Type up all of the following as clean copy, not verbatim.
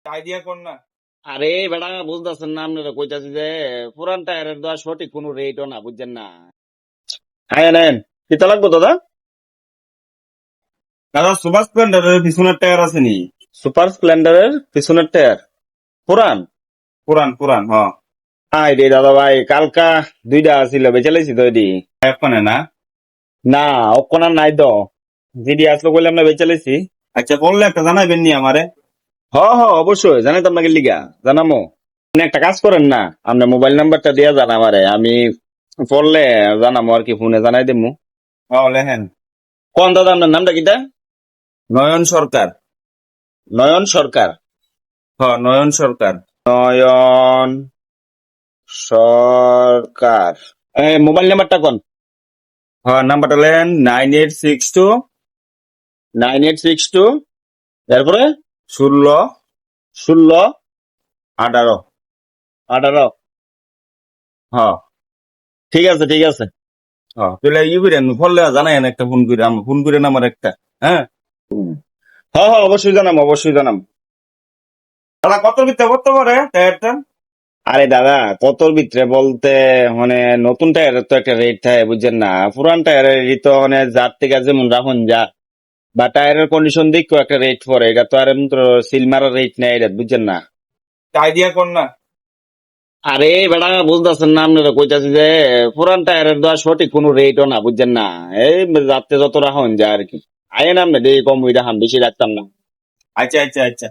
Idea কর না। আরে বেটা বুঝতেছেন না, আপনারা কইতাছি যে পুরান টায়ারের দেওয়া সঠিক কোনো রেটও না, বুঝছেন না। হ্যাঁ নেন, কিতা লাগবো দাদা? দাদা সুপার স্প্লেন্ডারের পিছনের টায়ার আছে নি? সুপার স্প্লেন্ডারের পিছনের টায়ার পুরান? পুরান পুরান আই রে দাদা ভাই, কালকা দুইটা আছিল, বেচে লাইছি তো এডি। এখানে না। না, অক্ষণার নাই তো, যেডি আসলো কইলাম না বেচে লাইছি। আচ্ছা বললে একটা জানাবেন নি আমারে? হ হ, অবশ্যই জানাই তো আপনাকে লিগা, জানামো। আপনি একটা কাজ করেন না, আপনার মোবাইল নাম্বারটা দিয়া জান আমারে, আমি পড়লে জানামো আর কি, ফোনে জানাই দেবো। লেহেন। কোন দাদা আপনার নামটা কিটা? নয়ন সরকার। নয়ন সরকার? নয়ন সরকার। নয়ন সরকার। মোবাইল নাম্বারটা কোন? নাম্বারটা লেহেন 9862 9862, তারপরে 16 16 18। 18। ঠিক আছে ঠিক আছে। তাহলে করেন ফললে জানাই একটা ফোন করে, ফোন করেন আমার একটা। হ্যাঁ হ্যাঁ হ্যাঁ, অবশ্যই জানাম, অবশ্যই জানাম। দাদা কত ভিতরে করতে পারে টায়ারটা? আরে দাদা, কতর ভিতরে বলতে মানে নতুন টায়ারের তো একটা রেট থাকে, বুঝছেন না। পুরান টায়ারের তো মানে যার থেকে যেমন রাখুন যা, বা টায়ারের কন্ডিশন দেখো একটা রেট পরে, এটা তো আর সিল মারার রেট নেই এটা, বুঝছেন না। আইডিয়া কর না। আরে বেটা বুঝতেছেন না, আপনারা কইতাছি যে পুরান টায়ারের দেওয়া সঠিক কোনো রেটও না, বুঝছেন না। এই যাতে যত রাখুন যা আর কি। আইন আপনি দিয়ে কম ওই রাখান, বেশি রাখতাম না। আচ্ছা আচ্ছা আচ্ছা,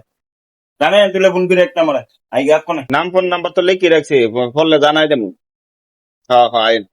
জানে তুলে ফোন করে একটা আমার আই গা কোনে। নাম ফোন নাম্বার তো লিখে রাখছি, ফলে জানাই দেবো। হ্যাঁ হ্যাঁ, আইন।